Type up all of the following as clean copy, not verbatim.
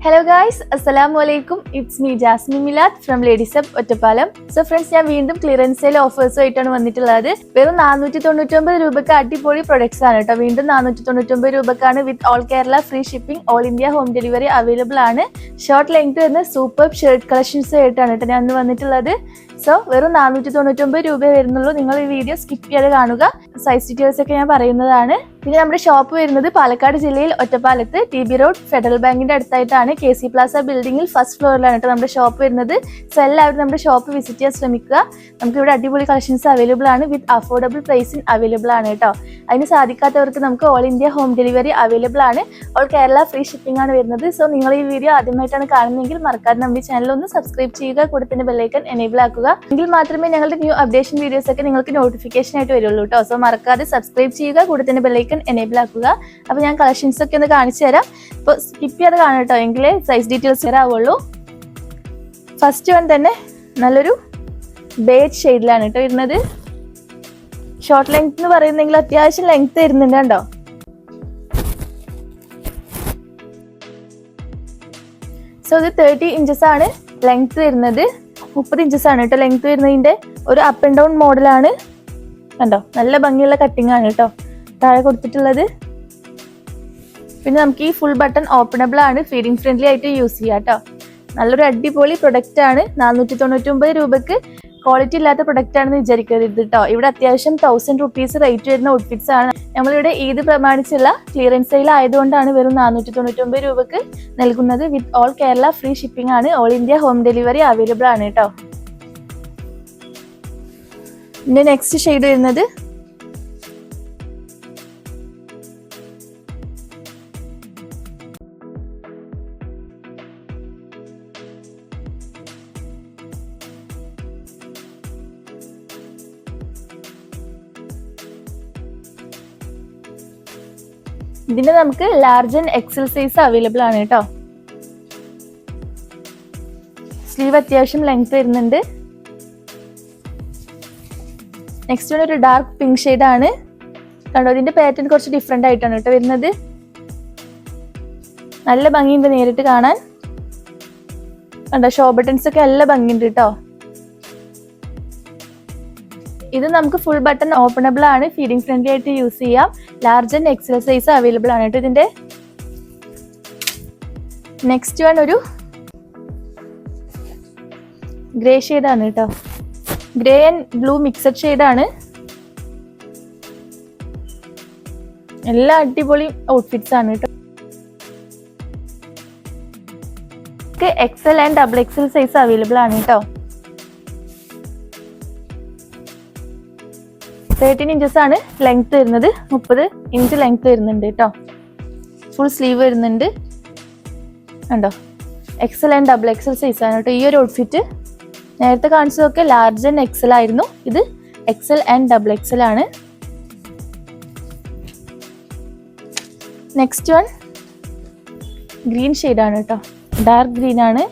Hello guys, Assalamualaikum. It's me Jasmine Milad from Ladies Hub Ottapalam. So friends, ഞാൻ വീണ്ടും clearance sale offers ആയിട്ടാണ് വന്നിട്ടുള്ളത്. വെറും 499 രൂപയ്ക്ക് അടിപൊളി പ്രൊഡക്ട്സ് ആണ് കേട്ടോ. വീണ്ടും 499 രൂപക്കാണ് with all Kerala free shipping, all India home delivery available ആണ്. ഷോർട്ട് ലെങ്ത് വരുന്ന സൂപ്പർ ഷർട്ട് കളക്ഷൻസ് ആയിട്ടാണ് കേട്ടോ ഞാൻ ഇന്ന് വന്നിട്ടുള്ളത്. സോ വെറും 499 രൂപ വരുന്നുള്ളൂ. നിങ്ങൾ ഈ വീഡിയോ സ്കിപ്പ് ചെയ്യാതെ കാണുക. സൈസ് ഡീറ്റെയിൽസ് ഒക്കെ ഞാൻ പറയുന്നതാണ്. പിന്നെ നമ്മുടെ ഷോപ്പ് വരുന്നത് പാലക്കാട് ജില്ലയിൽ ഒറ്റപ്പാലത്ത് TB റോഡ് ഫെഡറൽ ബാങ്കിന്റെ അടുത്തായിട്ടാണ്. KC പ്ലാസ ബിൽഡിംഗിൽ ഫസ്റ്റ് ഫ്ലോറിലാണ് കേട്ടോ നമ്മുടെ ഷോപ്പ് വരുന്നത്. സോ എല്ലാവരും നമ്മുടെ ഷോപ്പ് വിസിറ്റ് ചെയ്യാൻ ശ്രമിക്കുക. നമുക്ക് ഇവിടെ അടിപൊളി കളക്ഷൻസ് അവൈലബിൾ ആണ്. വിത്ത് അഫോർഡബിൾ പ്രൈസിൽ അവൈലബിൾ ആണ് കേട്ടോ. അതിന് സാധിക്കാത്തവർക്ക് നമുക്ക് all India home delivery available ആണ്. ഓൾ കേരള ഫ്രീ ഷിപ്പിംഗ് ആണ് വരുന്നത്. സോ നിങ്ങൾ ഈ വീഡിയോ ആദ്യമായിട്ടാണ് കാണുന്നതെങ്കിൽ മറക്കാതെ നമ്മുടെ ചാനൽ ഒന്ന് സബ്സ്ക്രൈബ് ചെയ്യുക. കൂടെ തന്നെ ബെല്ലൈക്കൺ എനേബിൾ ആക്കുക. എങ്കിൽ മാത്രമേ ഞങ്ങളുടെ ന്യൂ അപ്ഡേഷൻ വീഡിയോസ് ഒക്കെ നിങ്ങൾക്ക് നോട്ടിഫിക്കേഷൻ ആയിട്ട് വരുള്ളൂ കേട്ടോ. സോ മറക്കാതെ സബ്സ്ക്രൈബ് ചെയ്യുക. കൂടെ തന്നെ ബെല്ലൈക്കൺ എനേബിൾ ആക്കുക. അപ്പൊ ഞാൻ കളക്ഷൻസ് ഒക്കെ ഒന്ന് കാണിച്ചു തരാം. ഇപ്പൊ സ്കിപ്പ് ചെയ്ത് കാണാം കേട്ടോ, എങ്കിലേ സൈസ് ഡീറ്റെയിൽസ് തരാവുള്ളൂ. ഫസ്റ്റ് വൺ തന്നെ നല്ലൊരു ബേജ് ഷെയ്ഡിലാണ് കേട്ടോ വരുന്നത്. ഷോർട്ട് ലെങ്ത് എന്ന് പറയുന്നെങ്കിൽ അത്യാവശ്യം ലെങ്ത് വരുന്നുണ്ട് കേട്ടോ. സോ ഇത് 30 ഇഞ്ചസ് ആണ് ലെങ്ത് വരുന്നത്. 30 ഇഞ്ചസ് ആണ് കേട്ടോ ലെങ്ത് വരുന്നതിന്റെ. ഒരു അപ്പ് ആൻഡ് ഡൗൺ മോഡലാണ് കണ്ടോ. നല്ല ഭംഗിയുള്ള കട്ടിംഗ് ആണ് കേട്ടോ താഴെ കൊടുത്തിട്ടുള്ളത്. പിന്നെ നമുക്ക് ഈ ഫുൾ ബട്ടൺ ഓപ്പണബിൾ ആണ്. ഫീഡിംഗ് ഫ്രണ്ട്ലി ആയിട്ട് യൂസ് ചെയ്യാം കേട്ടോ. നല്ലൊരു അടിപൊളി പ്രൊഡക്റ്റ് ആണ്. 499 രൂപക്ക് ക്വാളിറ്റി ഇല്ലാത്ത പ്രൊഡക്റ്റ് ആണെന്ന് വിചാരിക്കരുത് കേട്ടോ. ഇവിടെ അത്യാവശ്യം 1000 റുപ്പീസ് റേറ്റ് വരുന്ന ഔട്ട്ഫിറ്റ്സ് ആണ്. നമ്മളിവിടെ ഈദ് പ്രമാണിച്ചുള്ള ക്ലിയറൻസ് സെയിൽ ആയതുകൊണ്ടാണ് വെറും 499 രൂപക്ക് നൽകുന്നത്. With all Kerala free shipping ആണ്. All India home delivery available ആണ് കേട്ടോ. പിന്നെ നെക്സ്റ്റ് ഷെയ്ഡ് വരുന്നത് ഇതിന്റെ നമുക്ക് large and XL size available ആണ് കേട്ടോ. സ്ലീവ് അത്യാവശ്യം ലെങ്ത് വരുന്നുണ്ട്. നെക്സ്റ്റ് ഒരു ഡാർക്ക് പിങ്ക് ഷെയ്ഡ് ആണ് കണ്ടോ. ഇതിന്റെ പാറ്റേൺ കുറച്ച് ഡിഫറെന്റ് ആയിട്ടാണ് കേട്ടോ വരുന്നത്. നല്ല ഭംഗിയുണ്ട് നേരിട്ട് കാണാൻ കണ്ടോ. ഷോ ബട്ടൺസ് ഒക്കെ നല്ല ഭംഗിയുണ്ട് കേട്ടോ. ഇത് നമുക്ക് ഫുൾ ബട്ടൺ ഓപ്പണബിൾ ആണ്. ഫീഡിംഗ് ഫ്രണ്ട്ലി ആയിട്ട് യൂസ് ചെയ്യാം. Large and XL size available ആണ് കേട്ടോ ഇതിന്റെ. നെക്സ്റ്റ് വൺ ഒരു ഗ്രേ ഷെയ്ഡ് ആണ് കേട്ടോ. Grey and blue mixed shade ആണ്. എല്ലാ അടിപൊളി ഔട്ട്ഫിറ്റ്സ് ആണ് കേട്ടോ. XL and XXL size available ആണ് കേട്ടോ. 13 ഇഞ്ചസ് ആണ് ലെങ്ത് വരുന്നത്. 30 ഇഞ്ച് ലെങ്ത് വരുന്നുണ്ട് കേട്ടോ. ഫുൾ സ്ലീവ് വരുന്നുണ്ട് കണ്ടോ. XL ആൻഡ് XXL സൈസ് ആണ് കേട്ടോ ഈ ഒരു ഔട്ട്ഫിറ്റ്. നേരത്തെ കാണിച്ചതൊക്കെ ലാർജ് ആൻഡ് XL ആയിരുന്നു. ഇത് XL ആൻഡ് XXL ആണ്. നെക്സ്റ്റ് വൺ ഗ്രീൻ ഷെയ്ഡ് ആണ് കേട്ടോ. ഡാർക്ക് ഗ്രീൻ ആണ്.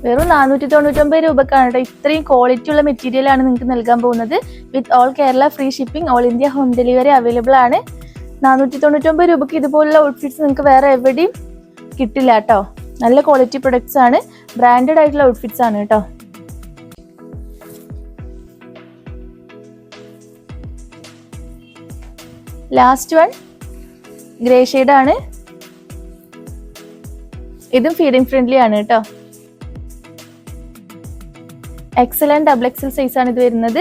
വെറും 499 രൂപക്കാണ് കേട്ടോ. ഇത്രയും ക്വാളിറ്റി ഉള്ള മെറ്റീരിയൽ ആണ് നിങ്ങൾക്ക് നൽകാൻ പോകുന്നത്. വിത്ത് all Kerala free shipping, all India home delivery available ആണ്. 499 രൂപക്ക് ഇതുപോലുള്ള ഔട്ട്ഫിറ്റ്സ് നിങ്ങൾക്ക് വേറെ എവിടെയും കിട്ടില്ല കേട്ടോ. നല്ല ക്വാളിറ്റി പ്രൊഡക്ട്സ് ആണ്. ബ്രാൻഡഡ് ആയിട്ടുള്ള ഔട്ട്ഫിറ്റ്സ് ആണ് കേട്ടോ. ലാസ്റ്റ് വൺ ഗ്രേ ഷെയ്ഡ് ആണ്. ഇതും ഫീഡിംഗ് ഫ്രണ്ട്ലി ആണ് കേട്ടോ. XL ആൻഡ് XXL സൈസ് ആണ് ഇത് വരുന്നത്.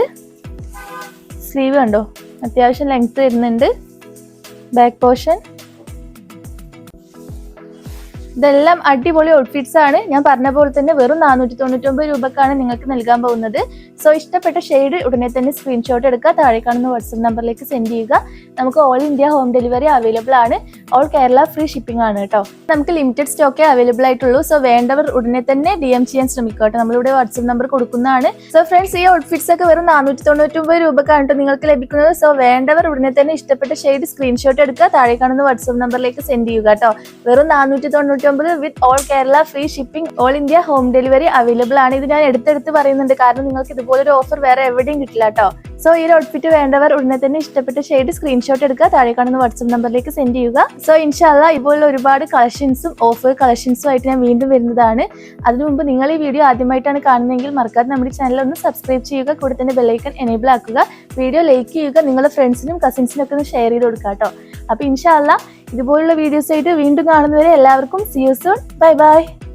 സ്ലീവ് കണ്ടോ അത്യാവശ്യം ലെങ്ത് വരുന്നുണ്ട്. ബാക്ക് പോർഷൻ ഇതെല്ലാം അടിപൊളി ഔട്ട്ഫിറ്റ്സ് ആണ്. ഞാൻ പറഞ്ഞ പോലെ തന്നെ വെറും 499 രൂപക്കാണ് നിങ്ങൾക്ക് നൽകാൻ പോകുന്നത്. സോ ഇഷ്ടപ്പെട്ട ഷെയ്ഡ് ഉടനെ തന്നെ സ്ക്രീൻഷോട്ട് എടുക്കുക, താഴെ കാണുന്ന വാട്സപ്പ് നമ്പറിലേക്ക് സെൻഡ് ചെയ്യുക. നമുക്ക് all India home delivery available ആണ്. ഓൾ കേരള ഫ്രീ ഷിപ്പിംഗ് ആണ് കേട്ടോ. നമുക്ക് ലിമിറ്റഡ് സ്റ്റോക്കേ അവൈലബിൾ ആയിട്ടുള്ളൂ. സോ വേണ്ടവർ ഉടനെ തന്നെ DM ചെയ്യാൻ ശ്രമിക്കുക കേട്ടോ. നമ്മളിവിടെ വാട്സപ്പ് നമ്പർ കൊടുക്കുന്നതാണ്. സോ ഫ്രണ്ട്സ്, ഈ ഔട്ട്ഫിറ്റ്സ് ഒക്കെ വെറും 499 രൂപക്കാണ് കേട്ടോ നിങ്ങൾക്ക് ലഭിക്കുന്നത്. സോ വേണ്ടവർ ഉടനെ തന്നെ ഇഷ്ടപ്പെട്ട ഷെയ്ഡ് സ്ക്രീൻഷോട്ട് എടുക്കുക, താഴെ കാണുന്ന വാട്സപ്പ് നമ്പറിലേക്ക് സെൻഡ് ചെയ്യുക കേട്ടോ. വെറും 499 വിത്ത് all Kerala free shipping, all India home delivery available ആണ്. ഇത് ഞാൻ എടുത്തെടുത്ത് പറയുന്നുണ്ട്, കാരണം നിങ്ങൾക്ക് ഇതുപോലൊരു ഓഫർ വേറെ എവിടെയും കിട്ടില്ല കേട്ടോ. സോ ഈ ഒരു ഔട്ട്ഫിറ്റ് വേണ്ടവർ ഉടനെ തന്നെ ഇഷ്ടപ്പെട്ട ഷെയ്ഡ് സ്ക്രീൻഷോട്ട് എടുക്കുക, താഴെ കാണുന്ന വാട്സപ്പ് നമ്പറിലേക്ക് സെൻഡ് ചെയ്യുക. സോ ഇൻഷാല്ലാ ഇതുപോലുള്ള ഒരുപാട് കളക്ഷൻസും ഓഫർ കളക്ഷൻസും ആയിട്ട് ഞാൻ വീണ്ടും വരുന്നതാണ്. അതിനു മുമ്പ് നിങ്ങൾ ഈ വീഡിയോ ആദ്യമായിട്ടാണ് കാണുന്നതെങ്കിൽ മറക്കാതെ നമ്മുടെ ചാനൽ ഒന്ന് സബ്സ്ക്രൈബ് ചെയ്യുക, കൂടെ തന്നെ ബെല്ലൈക്കൺ എനേബിൾ ആക്കുക, വീഡിയോ ലൈക്ക് ചെയ്യുക, നിങ്ങളുടെ ഫ്രണ്ട്സിനും കസിൻസിനും ഒക്കെ ഒന്ന് ഷെയർ ചെയ്ത് കൊടുക്കുക കേട്ടോ. അപ്പൊ ഇൻഷാല്ലാ ഇതുപോലുള്ള വീഡിയോസ് ആയിട്ട് വീണ്ടും കാണുന്നവരെ എല്ലാവർക്കും see you soon. Bye bye.